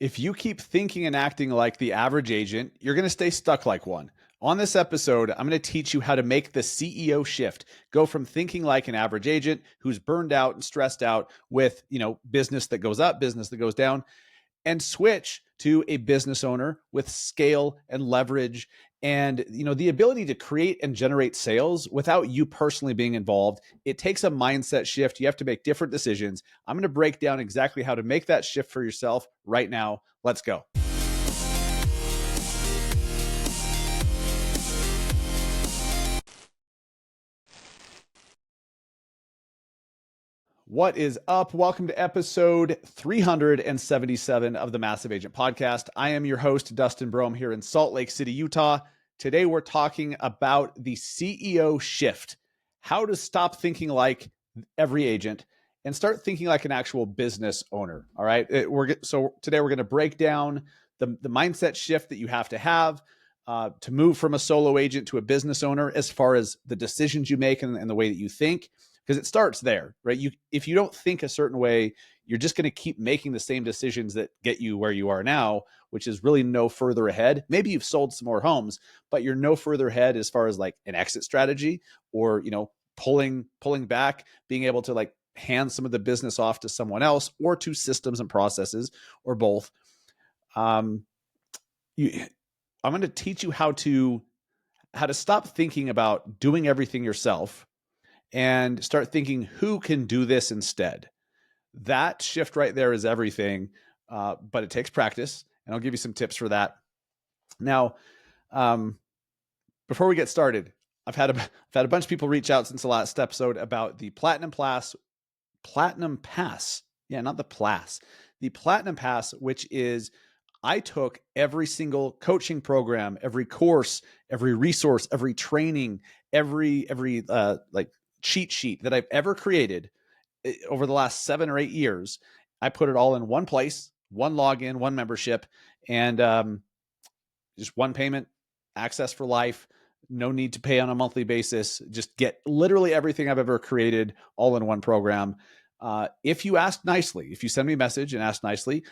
If you keep thinking and acting like the average agent, you're going to stay stuck like one. On this episode, I'm going to teach you how to make the CEO shift, go from thinking like an average agent who's burned out and stressed out with, business that goes up, business that goes down, and switch to a business owner with scale and leverage and the ability to create and generate sales without you personally being involved. It takes a mindset shift. You have to make different decisions. I'm going to break down exactly how to make that shift for yourself right now. Let's go. What is up? Welcome to episode 377 of the Massive Agent Podcast. I am your host, Dustin Brohm, here in Salt Lake City, Utah. Today, we're talking about the CEO shift, how to stop thinking like every agent and start thinking like an actual business owner. All right. So today, we're going to break down the mindset shift that you have to move from a solo agent to a business owner as far as the decisions you make and the way that you think. Because it starts there, right? If you don't think a certain way, you're just going to keep making the same decisions that get you where you are now, which is really no further ahead. Maybe you've sold some more homes, but you're no further ahead as far as like an exit strategy or, pulling back, being able to like hand some of the business off to someone else or to systems and processes or both. I'm going to teach you how to stop thinking about doing everything yourself and start thinking, who can do this instead? That shift right there is everything, but it takes practice, and I'll give you some tips for that. Now, before we get started, I've had a bunch of people reach out since the last episode about the Platinum Pass. Yeah, not the Pass. The Platinum Pass, which is I took every single coaching program, every course, every resource, every training, every cheat sheet that I've ever created over the last 7 or 8 years. I put it all in one place, one login, one membership, and just one payment, access for life, no need to pay on a monthly basis. Just get literally everything I've ever created all in one program. If you ask nicely, if you send me a message and ask nicely,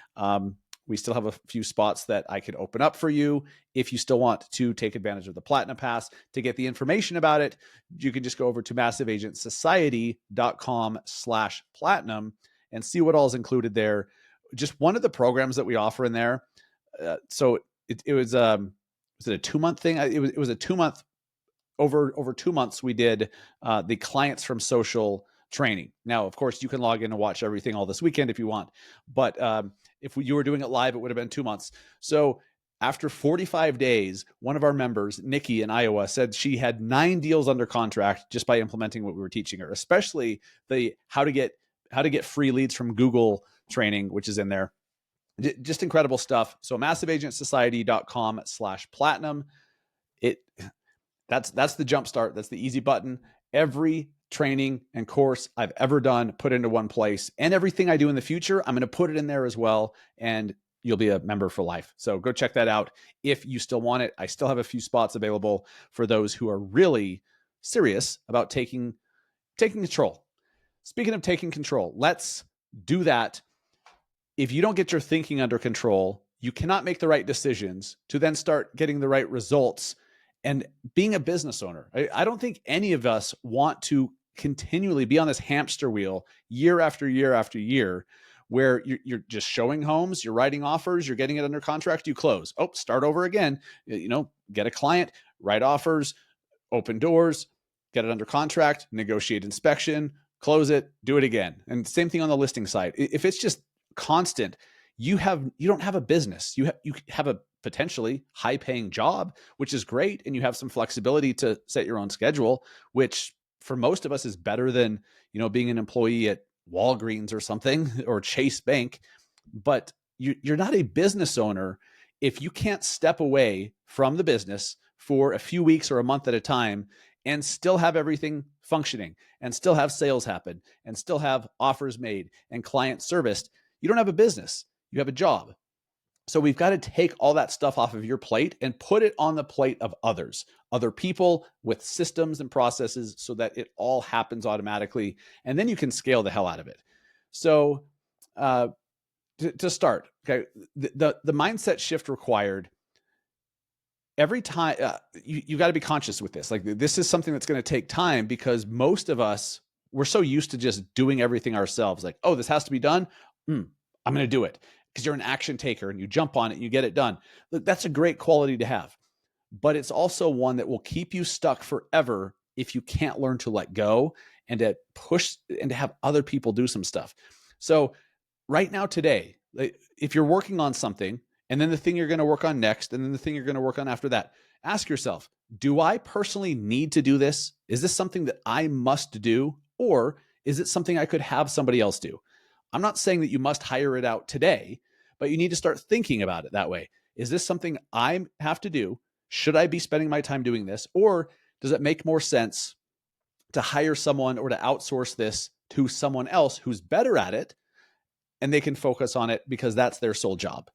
we still have a few spots that I could open up for you. If you still want to take advantage of the Platinum Pass, to get the information about it, you can just go over to massiveagentsociety.com/platinum and see what all is included there. Just one of the programs that we offer in there. So it was it a 2-month thing? It was a 2-month. Over 2 months, we did the clients from social training. Now, of course, you can log in and watch everything all this weekend if you want, but if you were doing it live, it would have been 2 months. So after 45 days, one of our members, Nikki in Iowa, said she had 9 deals under contract just by implementing what we were teaching her, especially the how to get free leads from Google training, which is in there. Just incredible stuff. So massiveagentsociety.com/platinum. That's the jump start. That's the easy button. Every training and course I've ever done, put into one place, and everything I do in the future, I'm going to put it in there as well. And you'll be a member for life. So go check that out. If you still want it, I still have a few spots available for those who are really serious about taking control. Speaking of taking control, let's do that. If you don't get your thinking under control, you cannot make the right decisions to then start getting the right results and being a business owner. I don't think any of us want to continually be on this hamster wheel year after year after year, where you're just showing homes, you're writing offers, you're getting it under contract, you close. Oh, start over again. Get a client, write offers, open doors, get it under contract, negotiate inspection, close it, do it again. And same thing on the listing side. If it's just constant, you don't have a business. You have a potentially high-paying job, which is great, and you have some flexibility to set your own schedule, which for most of us is better than being an employee at Walgreens or something or Chase Bank. But you're not a business owner if you can't step away from the business for a few weeks or a month at a time and still have everything functioning and still have sales happen and still have offers made and client serviced. You don't have a business. You have a job. So we've got to take all that stuff off of your plate and put it on the plate of other people with systems and processes so that it all happens automatically. And then you can scale the hell out of it. So to start, okay, the mindset shift required every time you got to be conscious with this. Like, this is something that's going to take time, because most of us, we're so used to just doing everything ourselves. Like, oh, this has to be done. I'm going to do it, because you're an action taker and you jump on it and you get it done. Look, that's a great quality to have, but it's also one that will keep you stuck forever if you can't learn to let go and to push and to have other people do some stuff. So right now, today, if you're working on something, and then the thing you're going to work on next, and then the thing you're going to work on after that, ask yourself, do I personally need to do this? Is this something that I must do? Or is it something I could have somebody else do? I'm not saying that you must hire it out today, but you need to start thinking about it that way. Is this something I have to do? Should I be spending my time doing this? Or does it make more sense to hire someone or to outsource this to someone else who's better at it, and they can focus on it because that's their sole job?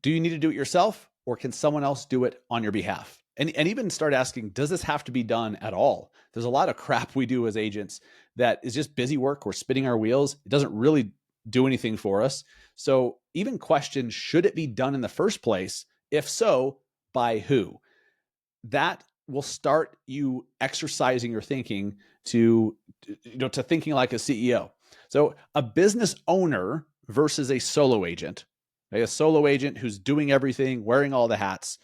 Do you need to do it yourself, or can someone else do it on your behalf? And even start asking, does this have to be done at all? There's a lot of crap we do as agents that is just busy work. We're spinning our wheels. It doesn't really do anything for us. So even question, should it be done in the first place? If so, by who? That will start you exercising your thinking to thinking like a CEO. So a business owner versus a solo agent, a solo agent who's doing everything, wearing all the hats,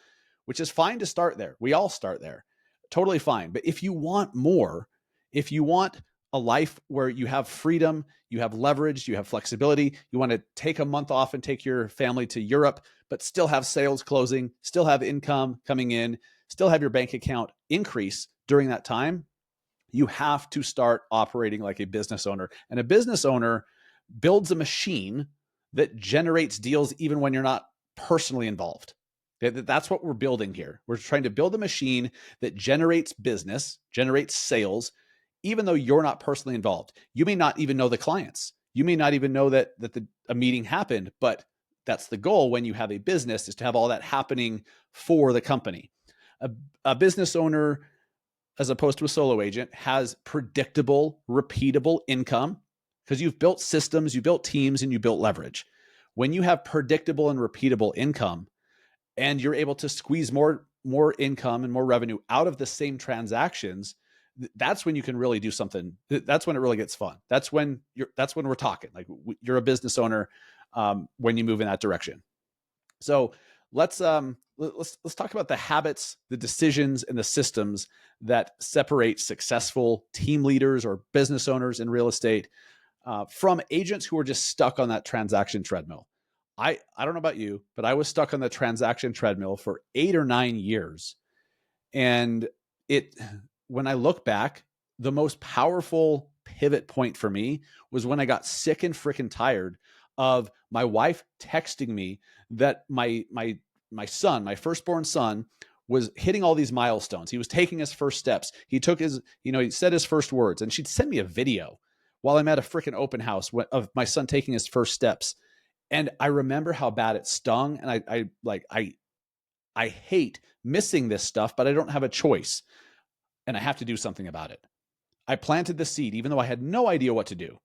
which is fine to start there. We all start there. Totally fine. But if you want more, if you want a life where you have freedom, you have leverage, you have flexibility, you want to take a month off and take your family to Europe, but still have sales closing, still have income coming in, still have your bank account increase during that time, you have to start operating like a business owner. And a business owner builds a machine that generates deals even when you're not personally involved. That's what we're building here. We're trying to build a machine that generates business, generates sales, even though you're not personally involved. You may not even know the clients. You may not even know that a meeting happened, but that's the goal when you have a business, is to have all that happening for the company. A business owner, as opposed to a solo agent, has predictable, repeatable income, because you've built systems, you built teams, and you built leverage. When you have predictable and repeatable income, and you're able to squeeze more income and more revenue out of the same transactions, that's when you can really do something. That's when it really gets fun. That's when we're talking like you're a business owner when you move in that direction. So let's talk about the habits, the decisions, and the systems that separate successful team leaders or business owners in real estate from agents who are just stuck on that transaction treadmill. I don't know about you, but I was stuck on the transaction treadmill for 8 or 9 years. And when I look back, the most powerful pivot point for me was when I got sick and freaking tired of my wife texting me that my son, my firstborn son, was hitting all these milestones. He was taking his first steps. He took his, he said his first words, and she'd send me a video while I'm at a freaking open house of my son taking his first steps. And I remember how bad it stung. And I hate missing this stuff, but I don't have a choice, and I have to do something about it. I planted the seed, even though I had no idea what to do.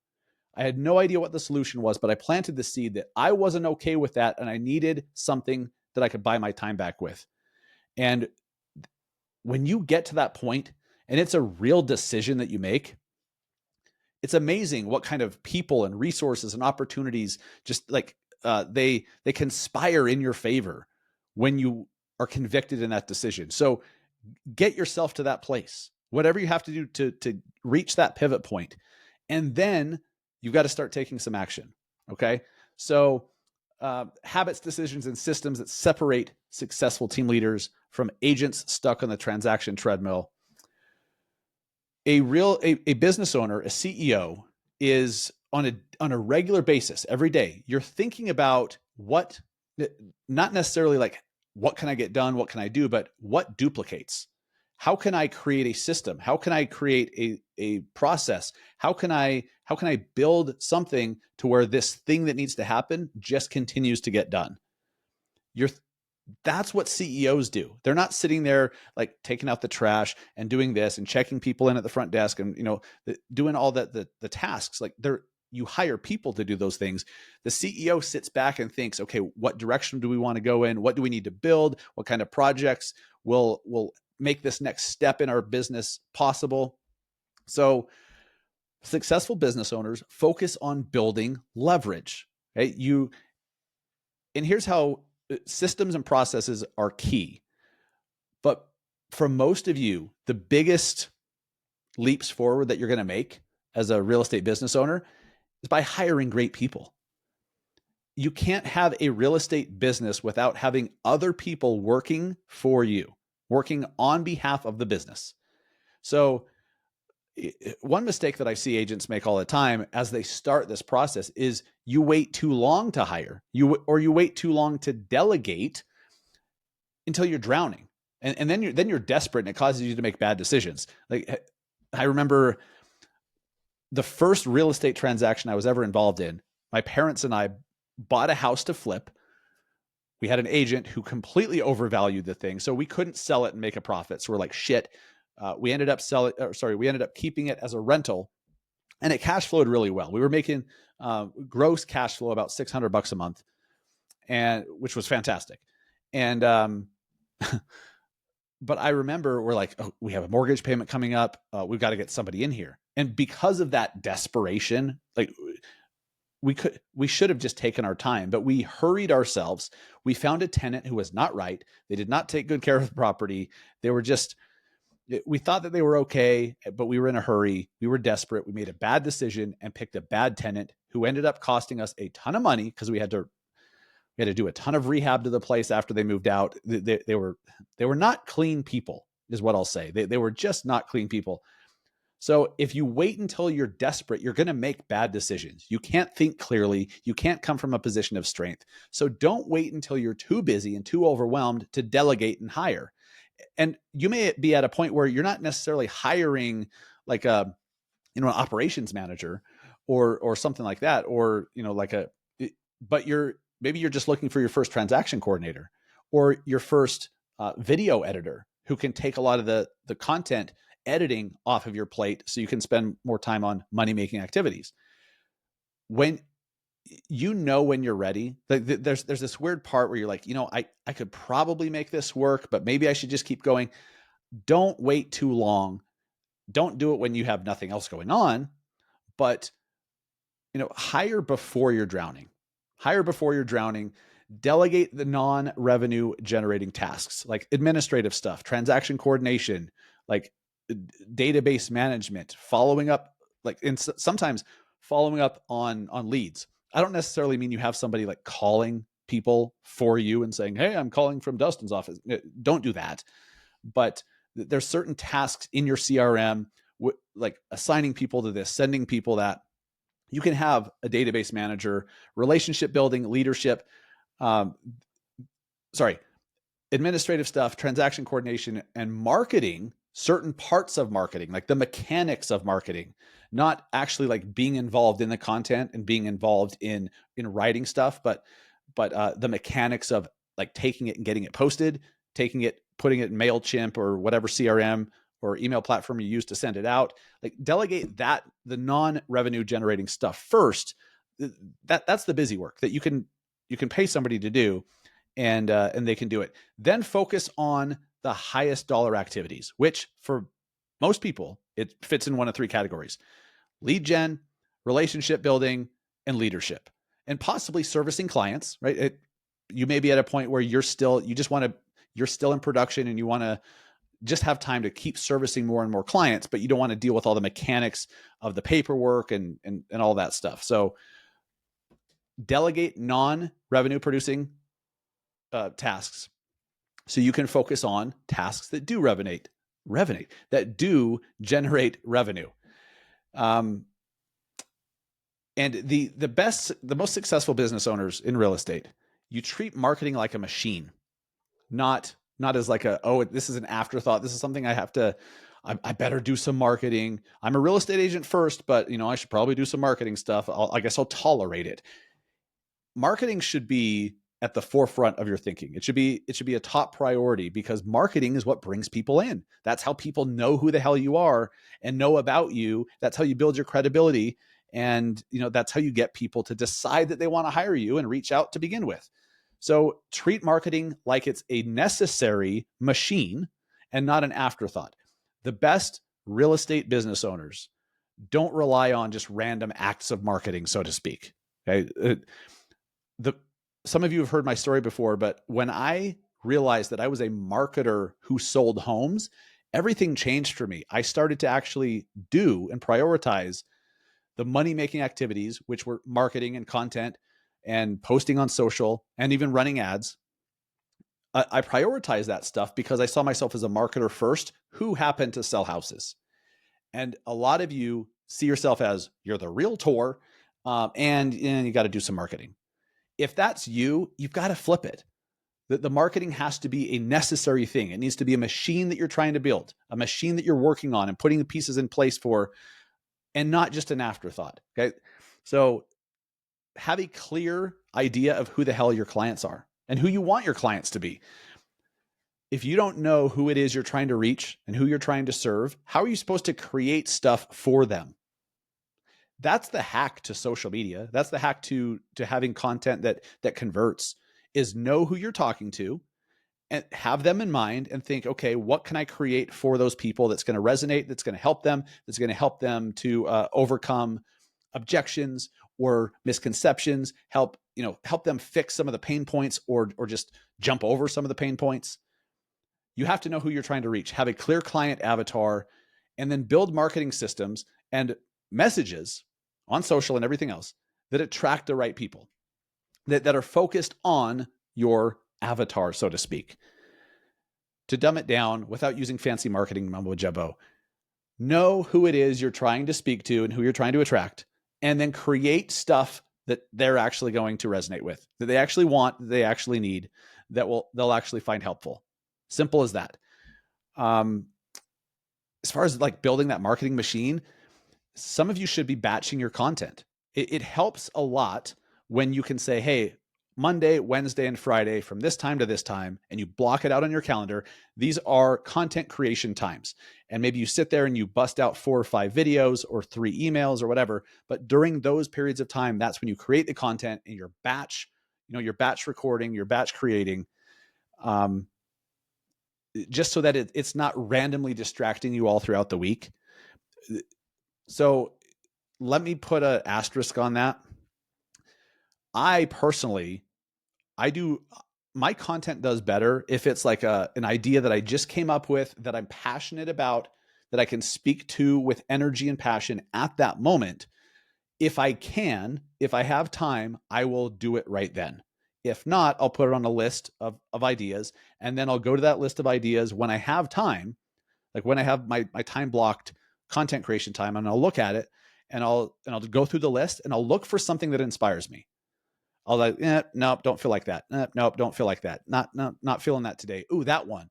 I had no idea what the solution was, but I planted the seed that I wasn't okay with that, and I needed something that I could buy my time back with. And when you get to that point, and it's a real decision that you make, it's amazing what kind of people and resources and opportunities just like they conspire in your favor when you are convicted in that decision. So get yourself to that place, whatever you have to do to reach that pivot point. And then you've got to start taking some action. Okay. So habits, decisions, and systems that separate successful team leaders from agents stuck on the transaction treadmill. A business owner, a CEO, is on a regular basis, every day, you're thinking about what, not necessarily like, what can I get done? What can I do? But what duplicates? How can I create a system? How can I create a process? How can I build something to where this thing that needs to happen just continues to get done? That's what CEOs do. They're not sitting there like taking out the trash and doing this and checking people in at the front desk and doing all the tasks. Like you hire people to do those things. The CEO sits back and thinks, okay, what direction do we want to go in? What do we need to build? What kind of projects will make this next step in our business possible? So successful business owners focus on building leverage. Okay? And here's how systems and processes are key. But for most of you, the biggest leaps forward that you're going to make as a real estate business owner is by hiring great people. You can't have a real estate business without having other people working for you, working on behalf of the business. So one mistake that I see agents make all the time as they start this process is you wait too long to hire, or you wait too long to delegate until you're drowning. And then you're desperate, and it causes you to make bad decisions. Like, I remember the first real estate transaction I was ever involved in. My parents and I bought a house to flip. We had an agent who completely overvalued the thing, so we couldn't sell it and make a profit. So we're like, shit. We ended up keeping it as a rental, and it cash flowed really well. We were making gross cash flow about $600 a month, and which was fantastic. And but I remember we're like, oh, we have a mortgage payment coming up. We've got to get somebody in here. And because of that desperation, like we should have just taken our time, but we hurried ourselves. We found a tenant who was not right. They did not take good care of the property. They were just, we thought that they were okay, but we were in a hurry. We were desperate. We made a bad decision and picked a bad tenant who ended up costing us a ton of money because we had to do a ton of rehab to the place after they moved out. They were not clean people, is what I'll say. They were just not clean people. So if you wait until you're desperate, you're going to make bad decisions. You can't think clearly. You can't come from a position of strength. So don't wait until you're too busy and too overwhelmed to delegate and hire. And you may be at a point where you're not necessarily hiring like an operations manager or something like that, or but maybe you're just looking for your first transaction coordinator or your first video editor who can take a lot of the content editing off of your plate so you can spend more time on money-making activities. When you're ready, there's this weird part where you're like, I could probably make this work, but maybe I should just keep going. Don't wait too long. Don't do it when you have nothing else going on, but hire before you're drowning. Hire before you're drowning. Delegate the non-revenue generating tasks like administrative stuff, transaction coordination, like database management, following up, sometimes following up on leads. I don't necessarily mean you have somebody like calling people for you and saying, hey, I'm calling from Dustin's office. Don't do that. But there's certain tasks in your CRM, like assigning people to this, sending people that. You can have a database manager, relationship building, leadership, administrative stuff, transaction coordination, and marketing, certain parts of marketing, like the mechanics of marketing, not actually like being involved in the content and being involved in writing stuff, but the mechanics of like taking it and getting it posted, taking it, putting it in MailChimp or whatever CRM or email platform you use to send it out. Like delegate that, the non-revenue generating stuff first. That's the busy work that you can pay somebody to do, and they can do it. Then focus on the highest dollar activities, which for most people, it fits in one of three categories: lead gen, relationship building, and leadership, and possibly servicing clients, right? You may be at a point where you're still in production and you want to just have time to keep servicing more and more clients, but you don't want to deal with all the mechanics of the paperwork and all that stuff. So delegate non-revenue producing tasks so you can focus on tasks that do that do generate revenue. And the most successful business owners in real estate, you treat marketing like a machine, not as like this is an afterthought. This is something I better do some marketing. I'm a real estate agent first, but I should probably do some marketing stuff. I guess I'll tolerate it. Marketing should be at the forefront of your thinking. It should be a top priority, because marketing is what brings people in. That's how people know who the hell you are and know about you. That's how you build your credibility. And, that's how you get people to decide that they want to hire you and reach out to begin with. So treat marketing like it's a necessary machine and not an afterthought. The best real estate business owners don't rely on just random acts of marketing, so to speak. Okay. Some of you have heard my story before, but when I realized that I was a marketer who sold homes, everything changed for me. I started to actually do and prioritize the money-making activities, which were marketing and content and posting on social and even running ads. I prioritized that stuff because I saw myself as a marketer first who happened to sell houses. And a lot of you see yourself as you're the realtor, and you got to do some marketing. If that's you, you've got to flip it. The marketing has to be a necessary thing. It needs to be a machine that you're trying to build, a machine that you're working on and putting the pieces in place for, and not just an afterthought. Okay. So have a clear idea of who the hell your clients are and who you want your clients to be. If you don't know who it is you're trying to reach and who you're trying to serve, how are you supposed to create stuff for them? That's the hack to social media. That's the hack to having content that converts, is know who you're talking to and have them in mind and think, okay, what can I create for those people that's going to resonate, that's going to help them, to overcome objections or misconceptions, help them fix some of the pain points or just jump over some of the pain points. You have to know who you're trying to reach, have a clear client avatar, and then build marketing systems and messages on social and everything else that attract the right people, that are focused on your avatar, so to speak. To dumb it down without using fancy marketing mumbo jumbo, know who it is you're trying to speak to and who you're trying to attract, and then create stuff that they're actually going to resonate with, that they actually want, that they actually need, they'll actually find helpful. Simple as that. As far as like building that marketing machine, some of you should be batching your content. It helps a lot when you can say, hey, Monday, Wednesday, and Friday from this time to this time, and you block it out on your calendar. These are content creation times. And maybe you sit there and you bust out 4 or 5 videos or 3 emails or whatever. But during those periods of time, that's when you create the content and your batch recording, your batch creating, just so that it's not randomly distracting you all throughout the week. So let me put an asterisk on that. I personally, my content does better if it's like an idea that I just came up with, that I'm passionate about, that I can speak to with energy and passion at that moment. If I have time, I will do it right then. If not, I'll put it on a list of ideas, and then I'll go to that list of ideas when I have time, like when I have my time blocked content creation time, and I'll look at it and I'll go through the list and I'll look for something that inspires me. I'll like, nope, don't feel like that. Nope, don't feel like that. Not feeling that today. Ooh, that one.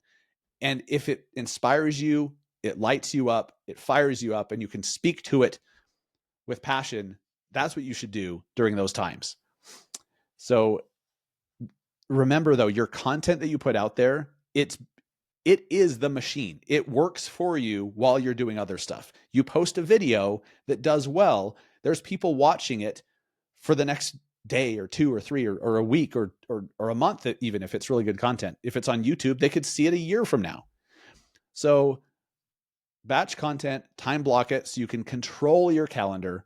And if it inspires you, it lights you up, it fires you up, and you can speak to it with passion, that's what you should do during those times. So remember though, your content that you put out there, it is the machine. It works for you while you're doing other stuff. You post a video that does well, there's people watching it for the next day or 2 or 3 or a week or a month, even if it's really good content. If it's on YouTube, they could see it a year from now. So batch content, time block it so you can control your calendar.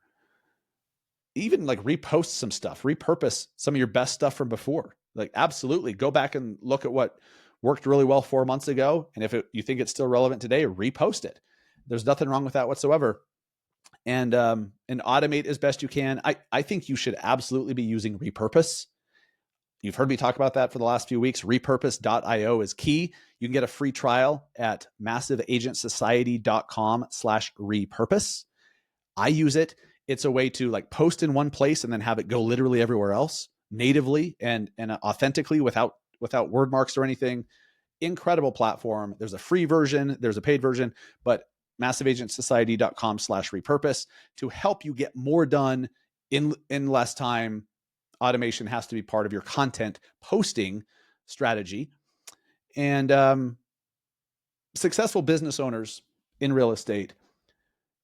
Even like repost some stuff, repurpose some of your best stuff from before. Like absolutely go back and look at what worked really well 4 months ago. And if you think it's still relevant today, repost it. There's nothing wrong with that whatsoever. And automate as best you can. I think you should absolutely be using repurpose. You've heard me talk about that for the last few weeks. Repurpose.io is key. You can get a free trial at massiveagentsociety.com/repurpose. I use it. It's a way to like post in one place and then have it go literally everywhere else natively and authentically without word marks or anything. Incredible platform. There's a free version, there's a paid version, but massiveagentsociety.com/repurpose to help you get more done in less time. Automation has to be part of your content posting strategy. And successful business owners in real estate,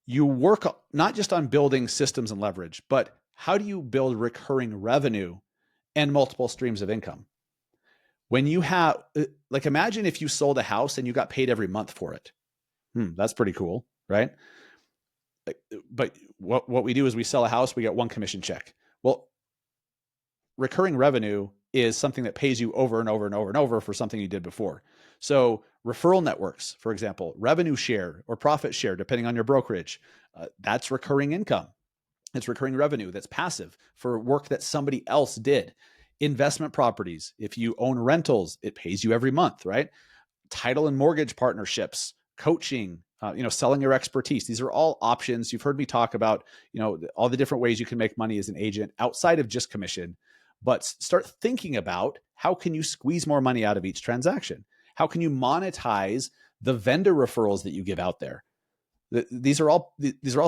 You work not just on building systems and leverage, but how do you build recurring revenue and multiple streams of income? When you have, like, imagine if you sold a house and you got paid every month for it. That's pretty cool, right? But what we do is we sell a house, we get one commission check. Well, recurring revenue is something that pays you over and over and over and over for something you did before. So referral networks, for example, revenue share or profit share, depending on your brokerage, that's recurring income. It's recurring revenue that's passive for work that somebody else did. Investment properties, if you own rentals, it pays you every month, right? Title and mortgage partnerships, coaching, selling your expertise. These are all options. You've heard me talk about, all the different ways you can make money as an agent outside of just commission, but start thinking about how can you squeeze more money out of each transaction? How can you monetize the vendor referrals that you give out there? These are all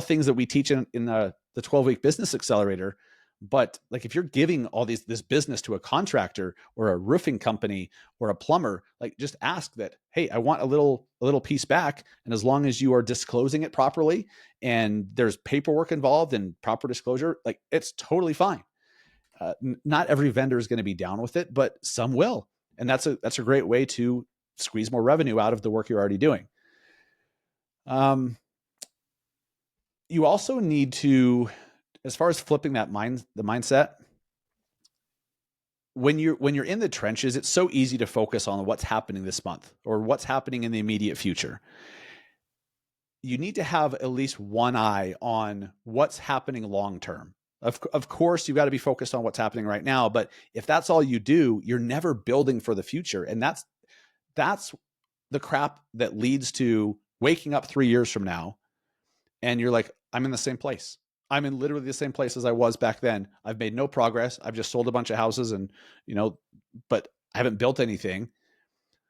things that we teach in the 12-week business accelerator. But like, if you're giving all this business to a contractor or a roofing company or a plumber, like, just ask that, hey, I want a little piece back. And as long as you are disclosing it properly and there's paperwork involved and proper disclosure, like, it's totally fine. Not every vendor is going to be down with it, but some will. And that's a great way to squeeze more revenue out of the work you're already doing. You also need to, as far as flipping the mindset, when you're in the trenches, it's so easy to focus on what's happening this month or what's happening in the immediate future. You need to have at least one eye on what's happening long term. Of course, you've got to be focused on what's happening right now, but if that's all you do, you're never building for the future. And that's the crap that leads to waking up 3 years from now and you're like, I'm in the same place. I'm in literally the same place as I was back then. I've made no progress. I've just sold a bunch of houses and, but I haven't built anything.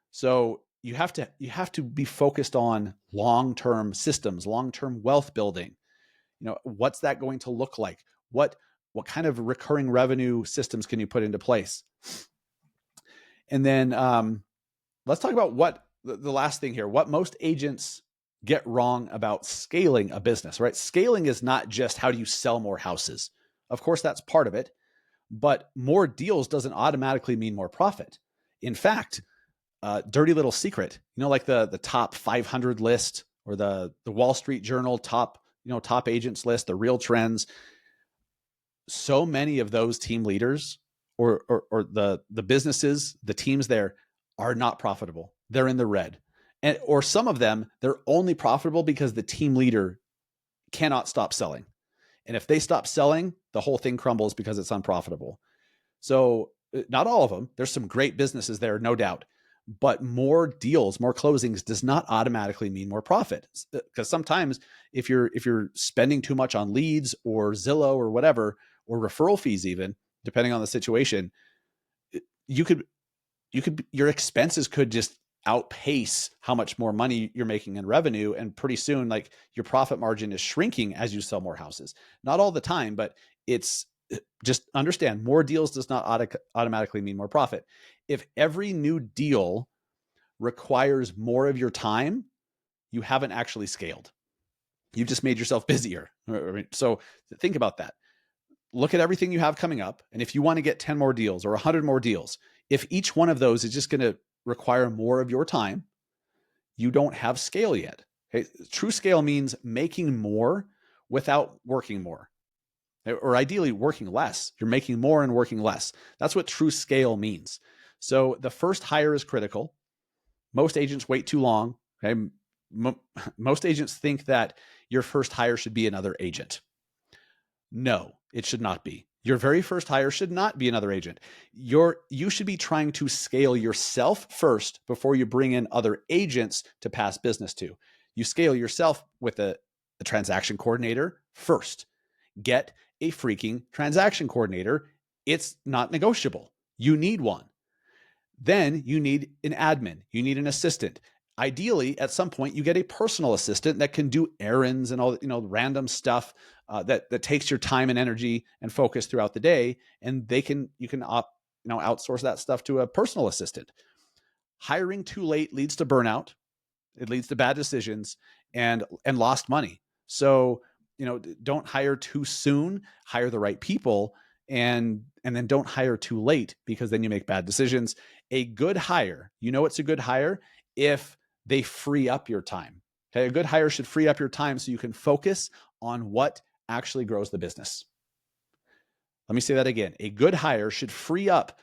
So you have to be focused on long-term systems, long-term wealth building. What's that going to look like? What kind of recurring revenue systems can you put into place? And then let's talk about what the last thing here, what most agents get wrong about scaling a business, right? Scaling is not just how do you sell more houses. Of course, that's part of it, but more deals doesn't automatically mean more profit. In fact, dirty little secret, like the top 500 list or the Wall Street Journal top agents list, the real trends. So many of those team leaders or the businesses, the teams there are not profitable. They're in the red. Or some of them, they're only profitable because the team leader cannot stop selling. And if they stop selling, the whole thing crumbles because it's unprofitable. So not all of them. There's some great businesses there, no doubt. But more deals, more closings does not automatically mean more profit. Because sometimes if you're spending too much on leads or Zillow or whatever, or referral fees even, depending on the situation, your expenses could just outpace how much more money you're making in revenue. And pretty soon, like, your profit margin is shrinking as you sell more houses. Not all the time, but it's just understand more deals does not automatically mean more profit. If every new deal requires more of your time, you haven't actually scaled. You've just made yourself busier. So think about that. Look at everything you have coming up. And if you want to get 10 more deals or 100 more deals, if each one of those is just going to require more of your time, you don't have scale yet. Okay? True scale means making more without working more, or ideally working less. You're making more and working less. That's what true scale means. So the first hire is critical. Most agents wait too long. Okay? Most agents think that your first hire should be another agent. No, it should not be. Your very first hire should not be another agent. You should be trying to scale yourself first before you bring in other agents to pass business to. You scale yourself with a transaction coordinator first. Get a freaking transaction coordinator. It's not negotiable. You need one. Then you need an admin. You need an assistant. Ideally, at some point, you get a personal assistant that can do errands and all, random stuff that takes your time and energy and focus throughout the day. And you can outsource that stuff to a personal assistant. Hiring too late leads to burnout. It leads to bad decisions and lost money. So, don't hire too soon, hire the right people, and then don't hire too late, because then you make bad decisions. A good hire, it's a good hire if they free up your time. Okay. A good hire should free up your time so you can focus on what actually grows the business. Let me say that again. A good hire should free up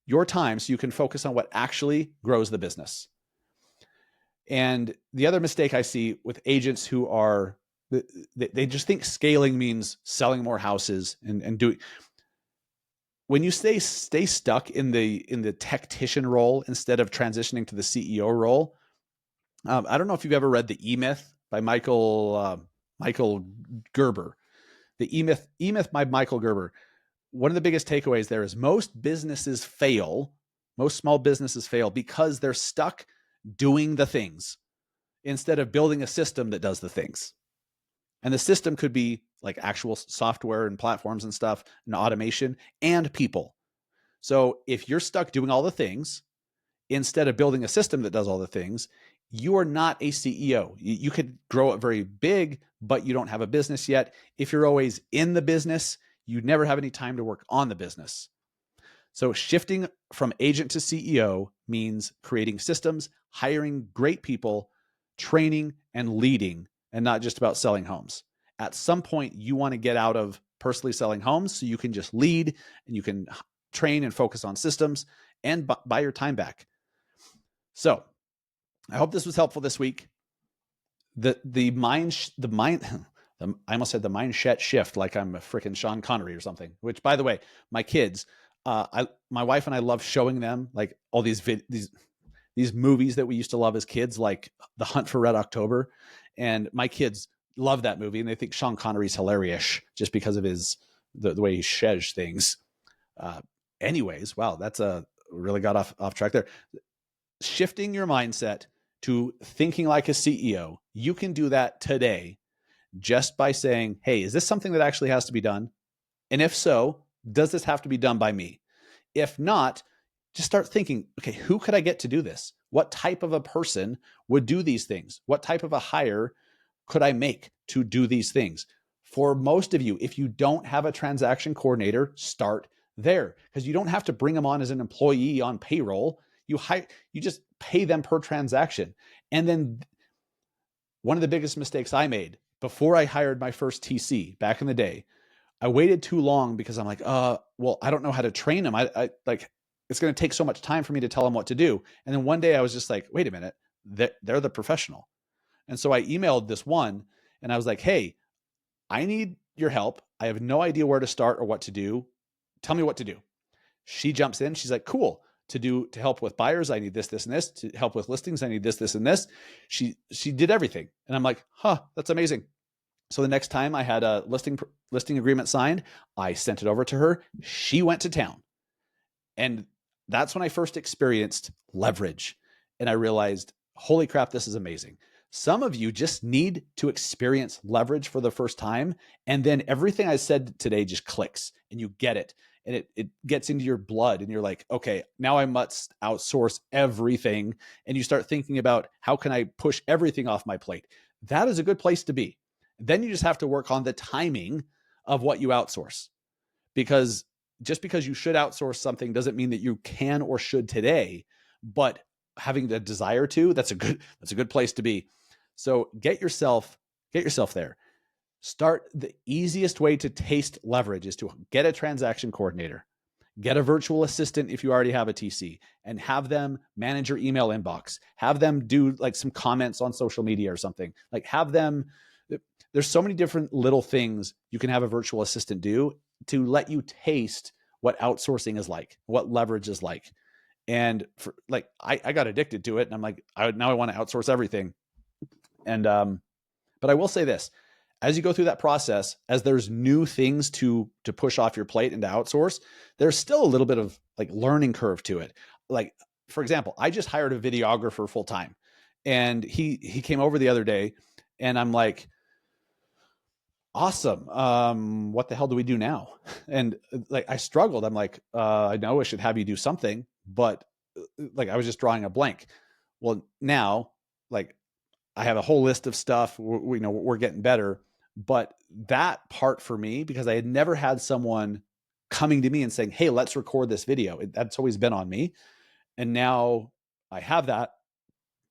your time so you can focus on what actually grows the business. And the other mistake I see with agents who are, they just think scaling means selling more houses and doing. When you stay stuck in the tactician role instead of transitioning to the CEO role, I don't know if you've ever read the E-Myth by Michael Gerber. The E-Myth by Michael Gerber. One of the biggest takeaways there is most small businesses fail because they're stuck doing the things instead of building a system that does the things. And the system could be like actual software and platforms and stuff and automation and people. So if you're stuck doing all the things instead of building a system that does all the things, you are not a CEO. You could grow it very big, but you don't have a business yet. If you're always in the business, you never have any time to work on the business. So shifting from agent to CEO means creating systems, hiring great people, training and leading, and not just about selling homes. At some point, you want to get out of personally selling homes so you can just lead and you can train and focus on systems and buy your time back. So I hope this was helpful this week. I almost said the mindset shift, like I'm a freaking Sean Connery or something, which, by the way, my kids, my wife and I love showing them like all these movies that we used to love as kids, like The Hunt for Red October. And my kids love that movie and they think Sean Connery's hilarious just because of the way he says things. Anyways, wow, that's really got off track there. Shifting your mindset to thinking like a CEO, you can do that today just by saying, hey, is this something that actually has to be done? And if so, does this have to be done by me? If not, just start thinking, okay, who could I get to do this? What type of a person would do these things? What type of a hire could I make to do these things? For most of you, if you don't have a transaction coordinator, start there, because you don't have to bring them on as an employee on payroll. You just pay them per transaction. And then one of the biggest mistakes I made before I hired my first TC back in the day, I waited too long because I'm like, well, I don't know how to train them. I like, it's going to take so much time for me to tell them what to do. And then one day I was just like, wait a minute, they're the professional. And so I emailed this one and I was like, hey, I need your help. I have no idea where to start or what to do. Tell me what to do. She jumps in. She's like, cool. To help with buyers, I need this, this, and this. To help with listings, I need this, this, and this. She did everything. And I'm like, that's amazing. So the next time I had a listing agreement signed, I sent it over to her. She went to town. And that's when I first experienced leverage. And I realized, holy crap, this is amazing. Some of you just need to experience leverage for the first time. And then everything I said today just clicks and you get it. And it gets into your blood and you're like, okay, now I must outsource everything. And you start thinking about, how can I push everything off my plate? That is a good place to be. Then you just have to work on the timing of what you outsource, because just because you should outsource something doesn't mean that you can or should today, but having the desire to, that's a good place to be. So get yourself there. Start. The easiest way to taste leverage is to get a transaction coordinator, get a virtual assistant if you already have a TC, and have them manage your email inbox. Have them do like some comments on social media or something. Like have them, there's so many different little things you can have a virtual assistant do to let you taste what outsourcing is like, what leverage is like. And for like, I got addicted to it and I'm like, now I want to outsource everything. And, but I will say this, as you go through that process, as there's new things to push off your plate and to outsource, there's still a little bit of like learning curve to it. Like, for example, I just hired a videographer full time and he came over the other day and I'm like, awesome. What the hell do we do now? And like, I struggled. I'm like, I know I should have you do something, but like, I was just drawing a blank. Well, now like I have a whole list of stuff. We're getting better. But that part for me, because I had never had someone coming to me and saying, hey, let's record this video. That's always been on me. And now I have that.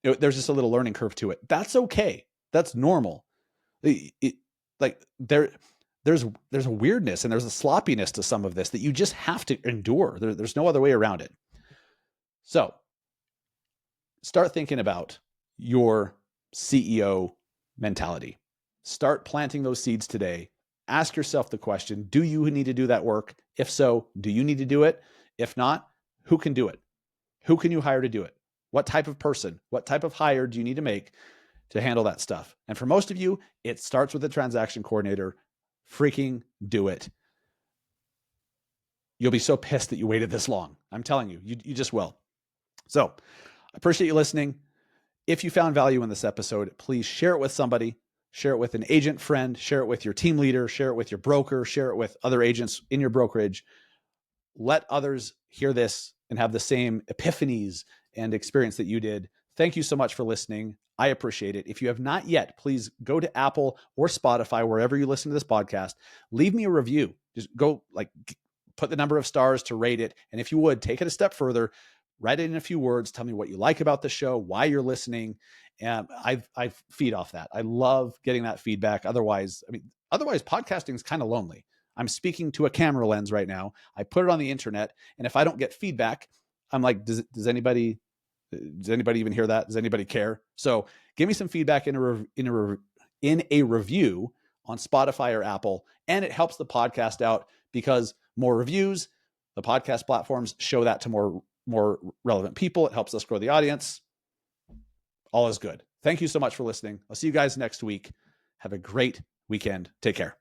There's just a little learning curve to it. That's okay. That's normal. Like there's a weirdness and there's a sloppiness to some of this that you just have to endure. There's no other way around it. So start thinking about your CEO mentality. Start planting those seeds today. Ask yourself the question, do you need to do that work? If so, do you need to do it? If not, who can do it? Who can you hire to do it? What type of person, what type of hire do you need to make to handle that stuff? And for most of you, it starts with a transaction coordinator. Freaking do it. You'll be so pissed that you waited this long. I'm telling you, you just will. So I appreciate you listening. If you found value in this episode, please share it with somebody, share it with an agent friend, share it with your team leader, share it with your broker, share it with other agents in your brokerage. Let others hear this and have the same epiphanies and experience that you did. Thank you so much for listening. I appreciate it. If you have not yet, please go to Apple or Spotify, wherever you listen to this podcast, leave me a review. Just go put the number of stars to rate it. And if you would, take it a step further, write it in a few words, tell me what you like about the show, why you're listening. And I feed off that. I love getting that feedback. Otherwise podcasting is kind of lonely. I'm speaking to a camera lens right now. I put it on the internet. And if I don't get feedback, I'm like, does anybody even hear that? Does anybody care? So give me some feedback in a review on Spotify or Apple. And it helps the podcast out because more reviews, the podcast platforms show that to more relevant people. It helps us grow the audience. All is good. Thank you so much for listening. I'll see you guys next week. Have a great weekend. Take care.